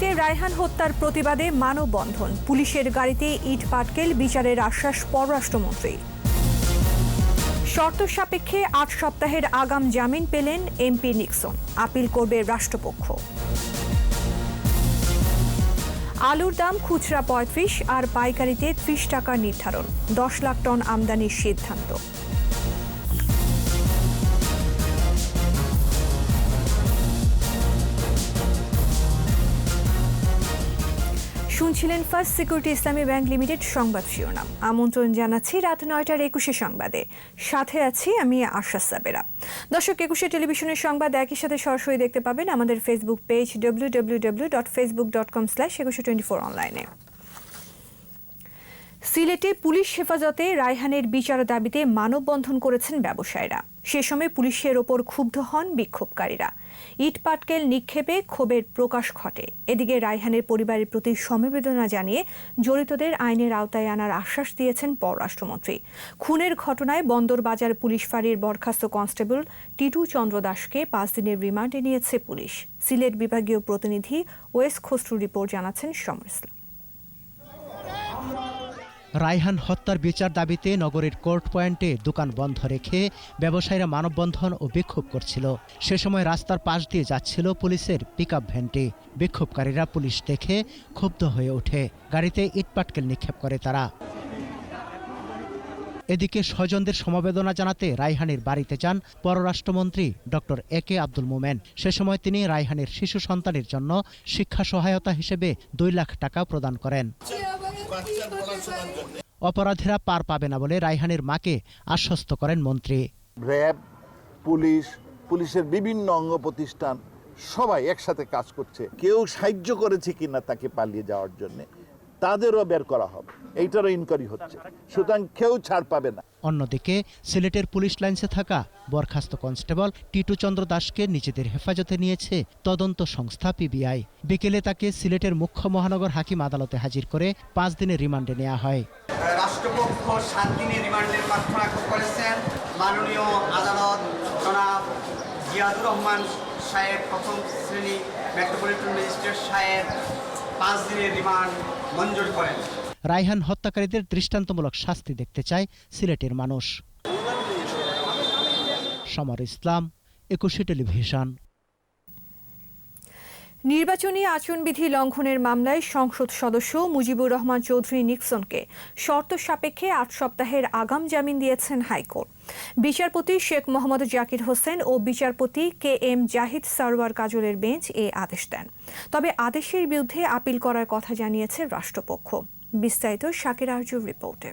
সিলেটে রায়হান হত্যার প্রতিবাদে মানববন্ধন, পুলিশের গাড়িতে ইট পাটকেল, বিচারের আশ্বাস পররাষ্ট্রমন্ত্রী। শর্ত সাপেক্ষে ৮ সপ্তাহের আগাম জামিন পেলেন এমপি নিক্সন, আপিল করবে রাষ্ট্রপক্ষ। আলুর দাম খুচরা ৩৫ আর পাইকারিতে ৩০ টাকা নির্ধারণ, ১০ লাখ টন আমদানির সিদ্ধান্ত। শুনছিলেন ফার্স্ট সিকিউরিটি ইসলামী ব্যাংক লিমিটেড সংবাদ শিরোনাম। আমন্ত্রণ জানাচ্ছি রাত ৯টার ২১ সংবাদে। সাথে আছি আমি আশা সাবেরা। দর্শক, ২১ টেলিভিশনের সংবাদ একই সাথে সরাসরি দেখতে পাবেন আমাদের ফেসবুক পেজ www.facebook.com/2124 অনলাইনে। সিলেটে পুলিশ হেফাজতে রায়হানের বিচার দাবিতে মানববন্ধন করেছেন ব্যবসায়ীরা। সে সময় পুলিশের ওপর ক্ষুব্ধ হন বিক্ষোভকারীরা। ইট পাটকেল নিক্ষেপে ক্ষোভের প্রকাশ ঘটে। এদিকে রায়হানের পরিবারের প্রতি সমবেদনা জানিয়ে জড়িতদের আইনের আওতায় আনার আশ্বাস দিয়েছেন পররাষ্ট্রমন্ত্রী। খুনের ঘটনায় বন্দরবাজার পুলিশ ফাঁড়ির বরখাস্ত কনস্টেবল টিটু চন্দ্র দাসকে ৫ দিনের রিমান্ডে নিয়েছে পুলিশ। সিলেট বিভাগীয় প্রতিনিধি ওয়েস খসরু রিপোর্ট জানাচ্ছেন সমর ইসলাম। রায়হান হত্যার বিচার দাবিতে নগরের কোর্ট পয়েন্টে দোকান বন্ধ রেখে ব্যবসায়ীরা মানববন্ধন ও বিক্ষোভ করছিল। সে সময় রাস্তার পাশ দিয়ে যাচ্ছিল পুলিশের পিকআপ ভ্যানটি। বিক্ষোভকারীরা পুলিশ দেখে ক্ষুব্ধ হয়ে ওঠে, গাড়িতে ইটপাটকেল নিক্ষেপ করে তারা। এদিকে স্বজনদের সমবেদনা জানাতে রায়হানের বাড়িতে যান পররাষ্ট্রমন্ত্রী ডক্টর একে আব্দুল মোমেন। সে সময় তিনি রায়হানের শিশু সন্তানের জন্য শিক্ষা সহায়তা হিসেবে ২ লাখ টাকা প্রদান করেন। অপরাধীরা পার পাবে না বলে রায়হানের মাকে আশ্বস্ত করেন মন্ত্রী। র্যাব, পুলিশের বিভিন্ন অঙ্গ প্রতিষ্ঠান সবাই একসাথে কাজ করছে। কেউ সাহায্য করেছে কিনা তাকে পালিয়ে যাওয়ার জন্য তাদেরও বের করা হবে, এইটারও ইনকোয়ারি হচ্ছে, সুতরাং কেউ ছাড় পাবে না। অন্যদিকে সিলেটের পুলিশ লাইন্সে থাকা বরখাস্ত কনস্টেবল টিটু চন্দ্র দাসকে নিজেদের হেফাজতে নিয়েছে তদন্ত সংস্থা পিবিআই। বিকেলে তাকে সিলেটের মুখ্য মহানগর হাকিম আদালতে হাজির করে ৫ দিনের রিমান্ডে নেওয়া হয়। রাষ্ট্রপক্ষ ৭ দিনের রিমান্ডের প্রার্থনা করেছেন। মাননীয় আদালত জনাব জিয়াদুর রহমান সাহেব, প্রথম শ্রেণী মেট্রোপলিটন ম্যাজিস্ট্রেট সাহেব ৫ দিনের রিমান্ড মঞ্জুর করেন। রায়হান হত্যাকারীদের দৃষ্টান্তমূলক শাস্তি দেখতে চায় সিলেটের মানুষ। সমর ইসলাম, ২১ টেলিভিশন। নির্বাচনী আচরণবিধি লঙ্ঘনের মামলায় সংসদ সদস্য মুজিবুর রহমান চৌধুরী নিক্সনকে শর্ত সাপেক্ষে ৮ সপ্তাহের আগাম জামিন দিয়েছেন হাইকোর্ট। বিচারপতি শেখ মোহাম্মদ জাকির হোসেন ও বিচারপতি KM জাহিদ সারওয়ার কাজলের বেঞ্চ এ আদেশ দেন। তবে আদেশের বিরুদ্ধে আপিল করার কথা জানিয়েছে রাষ্ট্রপক্ষ। বিস্তারিত শাকির আরজুর রিপোর্টে।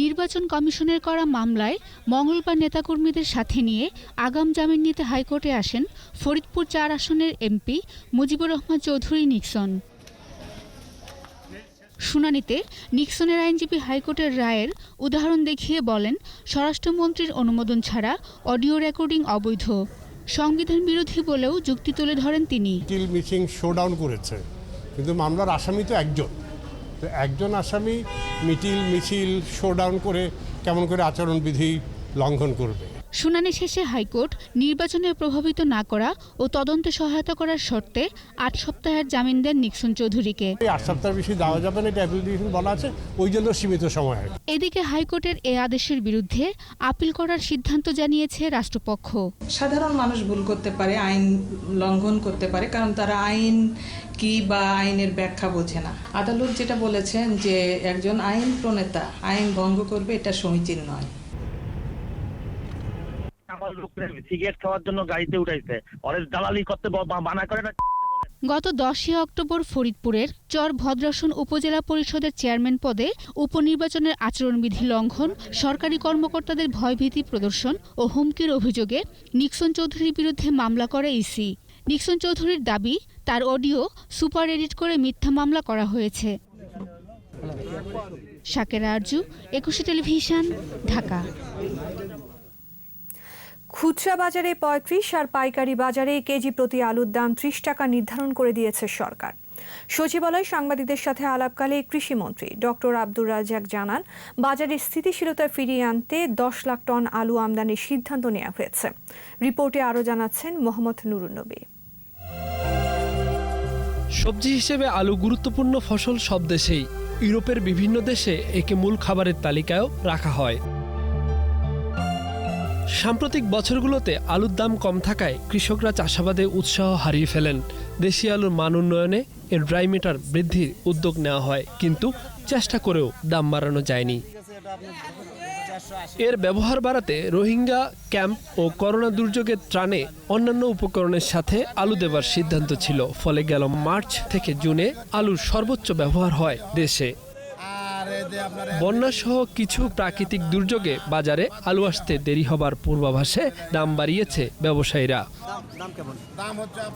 নির্বাচন কমিশনের করা মামলায় মঙ্গলবার নেতাকর্মীদের সাথে নিয়ে আগাম জামিন নিতে হাইকোর্টে আসেন ফরিদপুর ৪ আসনের এমপি মুজিবুর রহমান চৌধুরী নিক্সন। শুনানিতে নিক্সনের আইনজীবী হাইকোর্টের রায়ের উদাহরণ দেখিয়ে বলেন, স্বরাষ্ট্রমন্ত্রীর অনুমোদন ছাড়া অডিও রেকর্ডিং অবৈধ, সংবিধান বিরোধী বলেও যুক্তি তুলে ধরেন তিনি। মিছিল মিটিং শোডাউন করেছে, কিন্তু মামলার আসামি তো একজন আসামি মিছিল শোডাউন করে কেমন করে আচরণবিধি লঙ্ঘন করবে। শুনানি শেষে হাইকোর্ট নির্বাচনে প্রভাবিত না করা ও তদন্তে সহায়তা করার শর্তে ৮ সপ্তাহের জামিন দেন নিক্সন চৌধুরীকে। ৮ সপ্তাহের বেশি দেওয়া যাবে না, এটা অ্যাপ্লিকেশন বলা আছে, ওই জন্য সীমিত সময়। এদিকে হাইকোর্টের এই আদেশের বিরুদ্ধে আপিল করার সিদ্ধান্ত জানিয়েছে রাষ্ট্রপক্ষ। সাধারণ মানুষ ভুল করতে পারে, আইন লঙ্ঘন করতে পারে, কারণ তারা আইন কি বা আইনের ব্যাখ্যা বোঝে না। আদালত যেটা বলেছেন যে একজন আইন প্রণেতা আইন ভঙ্গ করবে, এটা সমীচীন নয়। সিগারেট খাওয়ার জন্য গাড়িতে উঠাইছে, অনেক দালালি করতে মানা করে না। গত ১০ অক্টোবর ফরিদপুরের চর ভদ্রাসন উপজেলা পরিষদের চেয়ারম্যান পদে উপনির্বাচনের আচরণবিধি লঙ্ঘন, সরকারি কর্মকর্তাদের ভয়ভীতি প্রদর্শন ও হুমকির অভিযোগে নিক্সন চৌধুরীর বিরুদ্ধে মামলা করে ইসি। নিক্সন চৌধুরীর দাবি, তার অডিও সুপার এডিট করে মিথ্যা মামলা করা হয়েছে। শাকির আরজু, ২১ টেলিভিশন, ঢাকা। খুচরা বাজারে ৩৫ আর পাইকারি বাজারে কেজি প্রতি আলুর দাম ৩০ টাকা নির্ধারণ করে দিয়েছে সরকার। সচিবালয়ে সাংবাদিকদের সাথে আলাপকালে কৃষিমন্ত্রী ডক্টর আব্দুর রাজ্জাক জানান, বাজারে স্থিতিশীলতা ফিরিয়ে আনতে 10 লাখ টন আলু আমদানির সিদ্ধান্ত নেওয়া হয়েছে। রিপোর্টে আরও জানাচ্ছেন মোহাম্মদ নুরুন নবী। সবজি হিসেবে আলু গুরুত্বপূর্ণ ফসল সব দেশেই। ইউরোপের বিভিন্ন দেশে একে মূল খাবারের তালিকায়ও রাখা হয়। সাম্প্রতিক বছরগুলোতে আলুর দাম কম থাকায় কৃষকরা চাষাবাদে উৎসাহ হারিয়ে ফেলেন। দেশি আলুর মান উন্নয়নে এর ড্রাই ম্যাটার বৃদ্ধির উদ্যোগ নেওয়া হয়, কিন্তু চেষ্টা করেও দাম বাড়ানো যায়নি। এর ব্যবহার বাড়াতে রোহিঙ্গা ক্যাম্প ও করোনা দুর্যোগের ত্রাণে অন্যান্য উপকরণের সাথে আলু দেবার সিদ্ধান্ত ছিল। ফলে গেল মার্চ থেকে জুনে আলুর সর্বোচ্চ ব্যবহার হয় দেশে। বন্যাসহ কিছু প্রাকৃতিক দুর্যোগে বাজারে আলু আসতে দেরি হবার পূর্বাভাসে দাম বাড়িয়েছে ব্যবসায়ীরা।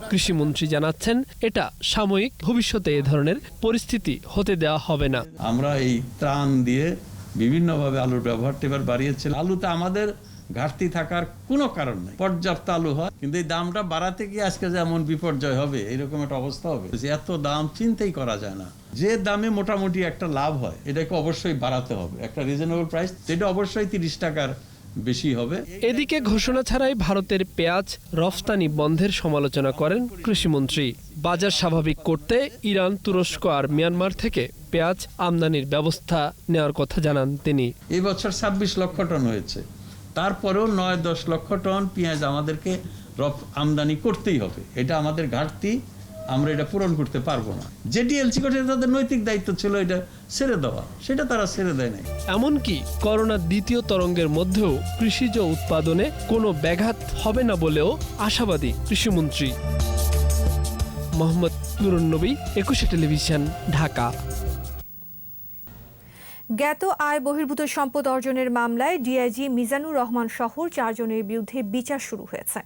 কৃষিমন্ত্রী জানাচ্ছেন, এটা সাময়িক, ভবিষ্যতে এ ধরনের পরিস্থিতি হতে দেওয়া হবে না। আমরা এই ত্রাণ দিয়ে বিভিন্নভাবে আলুর ব্যবহারটা এবার বাড়িয়েছি। আলুতে আমাদের ঘাটতি থাকার কোনো কারণ নেই, পর্যাপ্ত আলু হয়, কিন্তু এই দামটা বাড়াতে গিয়ে আজকে যেমন বিপর্যয় হবে এরকম একটা অবস্থা হবে। এত দাম চিন্তাই করা যায় না। যে দামে মোটামুটি একটা লাভ হয় এটাকে অবশ্যই বাড়াতে হবে। একটা রিজনেবল প্রাইস, যেটা অবশ্যই 30 টাকার বেশি হবে। এদিকে ঘোষণা ছাড়াই ভারতের পেঁয়াজ রফতানি বন্ধের সমালোচনা করেন কৃষিমন্ত্রী। বাজার স্বাভাবিক করতে ইরান, তুরস্ক আর মিয়ানমার থেকে পেঁয়াজ আমদানির ব্যবস্থা নেওয়ার কথা জানান তিনি। এই বছর 26 লক্ষ টন হয়েছে, তারপরেও 9-10 লক্ষ টন পেঁয়াজ আমাদেরকে আমদানি করতেই হবে। এটা আমাদের ঘাটতি, আমরা এটা পূরণ করতে পারবো না। যেটি এলসি করছে তাদের নৈতিক দায়িত্ব ছিল এটা ছেড়ে দেওয়া, সেটা তারা ছেড়ে দেয় নাই। এমনকি করোনার দ্বিতীয় তরঙ্গের মধ্যেও কৃষিজ উৎপাদনে কোনো ব্যাঘাত হবে না বলেও আশাবাদী কৃষিমন্ত্রী। মোহাম্মদ নুরুন নবী, 21 টেলিভিশন, ঢাকা। জ্ঞাত আয় বহির্ভূত সম্পদ অর্জনের মামলায় ডিআইজি মিজানুর রহমান সহ 4 জনের বিরুদ্ধে বিচার শুরু হয়েছে।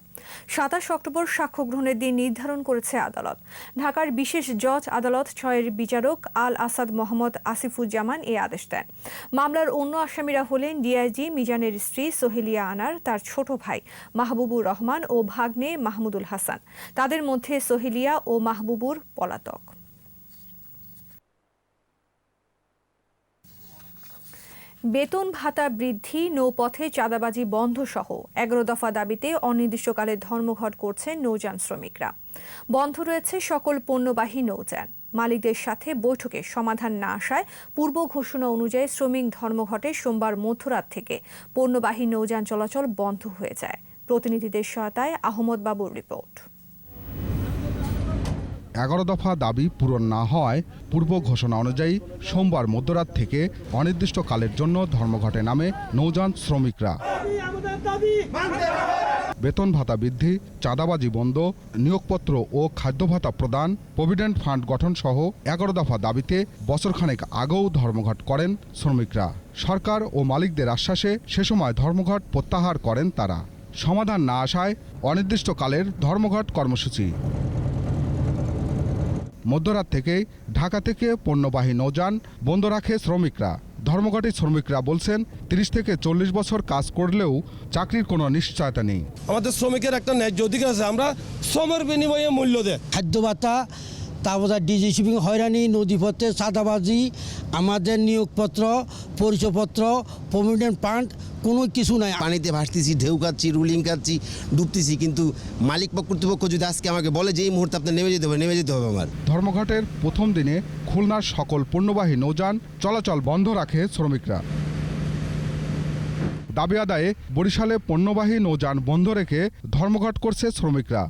27 অক্টোবর সাক্ষ্য গ্রহণের দিন নির্ধারণ করেছে আদালত। ঢাকার বিশেষ জজ আদালত 6-এর বিচারক আল আসাদ মোহাম্মদ আসিফুজ্জামান এই আদেশ দেন। মামলার অন্য আসামিরা হলেন ডিআইজি মিজানের স্ত্রী সোহেলিয়া আনার, তার ছোট ভাই মাহবুবুর রহমান ও ভাগ্নে মাহমুদুল হাসান। তাদের মধ্যে সোহেলিয়া ও মাহবুবুর পলাতক। বেতন ভাতা বৃদ্ধি, নৌপথে চাঁদাবাজি বন্ধ সহ 11 দফা দাবিতে অনির্দিষ্টকালে ধর্মঘট করছেন নৌযান শ্রমিকরা। বন্ধ রয়েছে সকল পণ্যবাহী নৌযান। মালিকদের সাথে বৈঠকে সমাধান না আসায় পূর্ব ঘোষণা অনুযায়ী শ্রমিক ধর্মঘটে সোমবার মধ্যরাত থেকে পণ্যবাহী নৌযান চলাচল বন্ধ হয়ে যায়। প্রতিনিধিদের সহায়তায় আহমদ বাবুর রিপোর্ট। 11 দফা দাবি পূরণ না হওয়ায় পূর্ব ঘোষণা অনুযায়ী সোমবার মধ্যরাত থেকে অনির্দিষ্টকালের জন্য ধর্মঘটে নামে নৌযান শ্রমিকরা। বেতন ভাতা বৃদ্ধি, চাঁদাবাজি বন্ধ, নিয়োগপত্র ও খাদ্য ভাতা প্রদান, প্রভিডেন্ট ফান্ড গঠন সহ 11 দফা দাবিতে বছরখানেক আগেও ধর্মঘট করেন শ্রমিকরা। সরকার ও মালিকদের আশ্বাসে সে সময় ধর্মঘট প্রত্যাহার করেন তারা। সমাধান না আসায় অনির্দিষ্টকালের ধর্মঘট কর্মসূচি। মধ্যরাত থেকেই ঢাকা থেকে পণ্যবাহী নৌযান বন্ধ রাখে শ্রমিকরা। ধর্মঘটে শ্রমিকরা বলছেন 30 থেকে 40 বছর কাজ করলেও চাকরির কোনো নিশ্চয়তা নেই। আমাদের শ্রমিকের একটা ন্যায্য অধিকার আছে, আমরা শ্রমের বিনিময়ে মূল্য দেয়। খাদ্য ভাতা, তারপর ডিজি শিপিং হয়রানি, নদীপথে চাঁদাবাজি, আমাদের নিয়োগপত্র, পরিচয়পত্র, প্রভিডেন্ট ফান্ড কোনো কিছু নাই। পানিতে ভাসতেছি, ঢেউ খাচ্ছি, রুলিং খাচ্ছি, ডুবতেছি, কিন্তু মালিক বা কর্তৃপক্ষ যদি আজকে আমাকে বলে যে এই মুহূর্তে আপনার নেমে যেতে হবে আমার। ধর্মঘটের প্রথম দিনে খুলনার সকল পণ্যবাহী নৌযান চলাচল বন্ধ রাখে শ্রমিকরা। দাবি আদায়ে বরিশালে পণ্যবাহী নৌযান বন্ধ রেখে ধর্মঘট করছে শ্রমিকরা।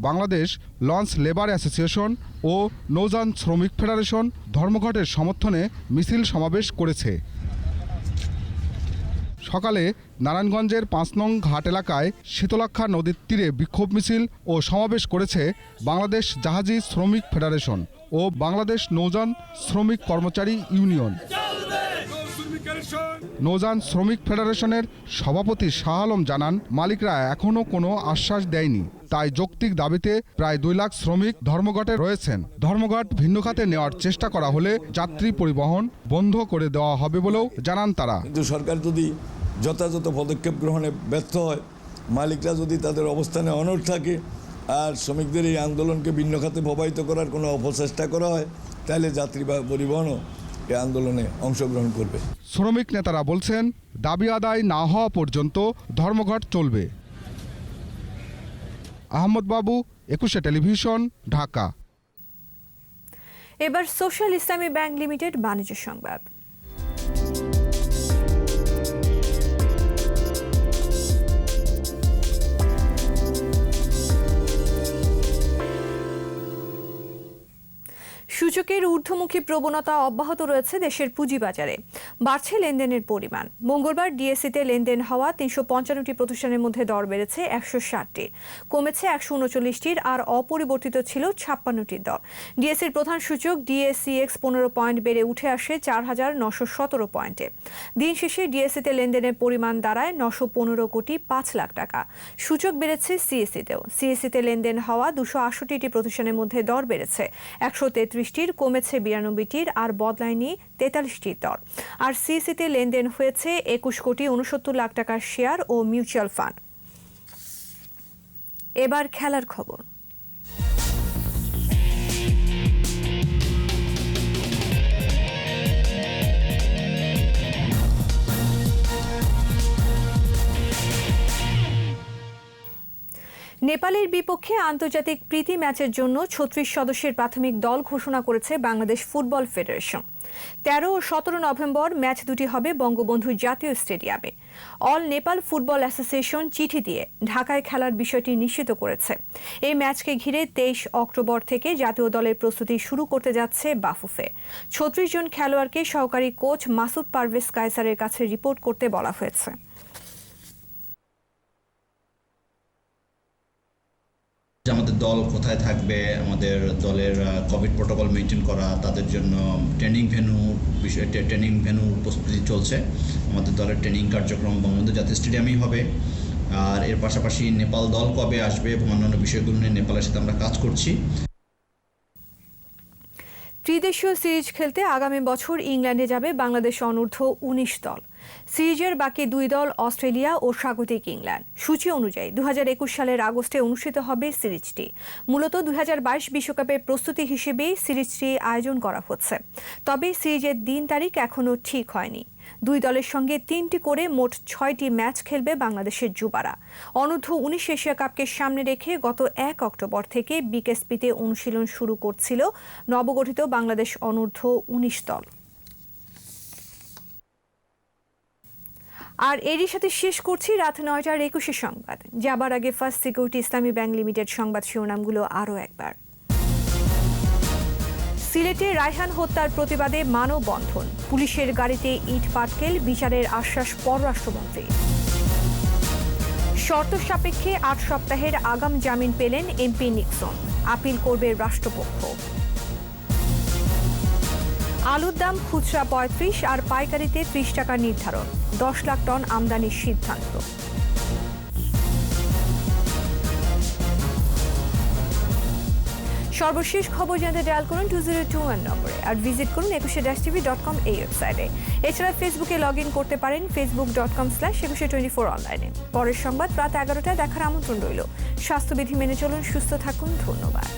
বাংলাদেশ লঞ্চ লেবার অ্যাসোসিয়েশন ও নৌযান শ্রমিক ফেডারেশন ধর্মঘটের সমর্থনে মিছিল সমাবেশ করেছে। সকালে নারায়ণগঞ্জের 5 নং ঘাট এলাকায় শীতলক্ষা নদীর তীরে বিক্ষোভ মিছিল ও সমাবেশ করেছে বাংলাদেশ জাহাজি শ্রমিক ফেডারেশন ও বাংলাদেশ নৌযান শ্রমিক কর্মচারী ইউনিয়ন। নৌযান শ্রমিক ফেডারেশনের সভাপতি শাহ আলম জানান, মালিকরা এখনও কোনো আশ্বাস দেয়নি, তাই যৌক্তিক দাবিতে প্রায় 2 লাখ শ্রমিক ধর্মঘটে রয়েছেন। ধর্মঘট ভিন্ন খাতে নেওয়ার চেষ্টা করা হলে যাত্রী পরিবহন বন্ধ করে দেওয়া হবে বলেও জানান তারা। কিন্তু সরকার যদি যথাযথ পদক্ষেপ গ্রহণে ব্যর্থ হয়, মালিকরা যদি তাদের অবস্থানে অনড় থাকে, আর শ্রমিকদের এই আন্দোলনকে ভিন্ন খাতে প্রবাহিত করার কোনো অপচেষ্টা করা হয়, তাহলে যাত্রী বা পরিবহনও এই আন্দোলনে অংশগ্রহণ করবে। শ্রমিক নেতারা বলছেন, দাবি আদায় না হওয়া পর্যন্ত ধর্মঘট চলবে। আহমদ বাবু, 21 টেলিভিশন, ঢাকা। এবার সোশ্যাল ইসলামী ব্যাংক লিমিটেড বাণিজ্য সংবাদ। সূচকের ঊর্ধ্বমুখী প্রবণতা অব্যাহত রয়েছে দেশের পুঁজিবাজারে। বাড়ছে লেনদেনের পরিমাণ। মঙ্গলবার ডিএসইতে লেনদেন হওয়া ৩৫৫টি প্রতিষ্ঠানের মধ্যে দর বেড়েছে ১৬০টির, কমেছে ১৩৯টির, আর অপরিবর্তিত ছিল ৫৬টির দর। ডিএসইর প্রধান সূচক ডিএসইএক্স ১৫ পয়েন্ট বেড়ে উঠে আসে ৪,৯১৭ পয়েন্টে। দিন শেষে ডিএসইতে লেনদেনের পরিমাণ দাঁড়ায় ৯১৫ কোটি ৫ লাখ টাকা। সূচক বেড়েছে সিএসইতেও। সিএসইতে লেনদেন হওয়া ২৬৮টি প্রতিষ্ঠানের মধ্যে দর বেড়েছে ১৩৩টির, কমেছে ৯২টির, আর বদলায়নি ৪৩টির দর। আর সিএসইতে লেনদেন হয়েছে ২১ কোটি ৬৯ লাখ টাকার শেয়ার ও মিউচুয়াল ফান্ড। এবার খেলার খবর। নেপালের বিপক্ষে আন্তর্জাতিক প্রীতি ম্যাচের জন্য ৩৬ সদস্যের প্রাথমিক দল ঘোষণা করেছে বাংলাদেশ ফুটবল ফেডারেশন। ১৩ ও ১৭ নভেম্বর ম্যাচ দুটি হবে বঙ্গবন্ধু জাতীয় স্টেডিয়ামে। অল নেপাল ফুটবল অ্যাসোসিয়েশন চিঠি দিয়ে ঢাকায় খেলার বিষয়টি নিশ্চিত করেছে। এই ম্যাচকে ঘিরে ২৩ অক্টোবর থেকে জাতীয় দলের প্রস্তুতি শুরু করতে যাচ্ছে বাফুফে। ৩৬ জন খেলোয়াড়কে সহকারী কোচ মাসুদ পারভেজ কায়সারের কাছে রিপোর্ট করতে বলা হয়েছে। আমাদের দল কোথায় থাকবে, আমাদের দলের কোভিড প্রোটোকল মেনটেন করা, তাদের জন্য ট্রেনিং ভেন্যু প্রস্তুতি চলছে। আমাদের দলের ট্রেনিং কার্যক্রম বঙ্গবন্ধু জাতীয় স্টেডিয়ামেই হবে। আর এর পাশাপাশি নেপাল দল কবে আসবে এবং অন্যান্য বিষয়গুলো নিয়ে নেপালের সাথে আমরা কাজ করছি। ত্রিদেশীয় সিরিজ খেলতে আগামী বছর ইংল্যান্ডে যাবে বাংলাদেশ অনূর্ধ্ব ১৯ দল। সিরিজের বাকি দুই দল অস্ট্রেলিয়া ও স্বাগতিক ইংল্যান্ড। সূচি অনুযায়ী ২০২১ সালের আগস্টে অনুষ্ঠিত হবে সিরিজটি। মূলত ২০২২ বিশ্বকাপের প্রস্তুতি হিসেবেই সিরিজটি আয়োজন করা হচ্ছে। তবে সিরিজের দিন তারিখ এখনও ঠিক হয়নি। দুই দলের সঙ্গে ৩টি করে মোট ৬টি ম্যাচ খেলবে বাংলাদেশের যুবারা। অনূর্ধ্ব ১৯ এশিয়া কাপকে সামনে রেখে গত ১ অক্টোবর থেকে বিকেএসপিতে অনুশীলন শুরু করছিল নবগঠিত বাংলাদেশ অনূর্ধ্ব ১৯ দল। আর এরই সাথে শেষ করছি রাত ৯টার ২১ সংবাদ। যাবার আগে ফার্স্ট সিকিউরিটি ইসলামী ব্যাংক লিমিটেড সংবাদ শিরোনামগুলো আরও একবার। সিলেটে রায়হান হত্যার প্রতিবাদে মানববন্ধন। পুলিশের গাড়িতে ইট পাটকেল, বিচারের আশ্বাস পররাষ্ট্রমন্ত্রী। শর্ত সাপেক্ষে ৮ সপ্তাহের আগাম জামিন পেলেন এমপি নিক্সন। আপিল করবে রাষ্ট্রপক্ষ। আলুর দাম খুচরা ৩৫ আর পাইকারিতে ৩০ টাকা নির্ধারণ। ১০ লাখ টন আমদানির সিদ্ধান্ত। সর্বশেষ খবর জানতে ডায়াল করুন 2021 নম্বরে আর ভিজিট করুন 21-tv.com এই ওয়েবসাইটে। এছাড়া ফেসবুকে লগ ইন করতে পারেন facebook.com/2124 অনলাইনে। পরের সংবাদ রাত ১১টায় দেখার আমন্ত্রণ রইল। স্বাস্থ্যবিধি মেনে চলুন, সুস্থ থাকুন। ধন্যবাদ।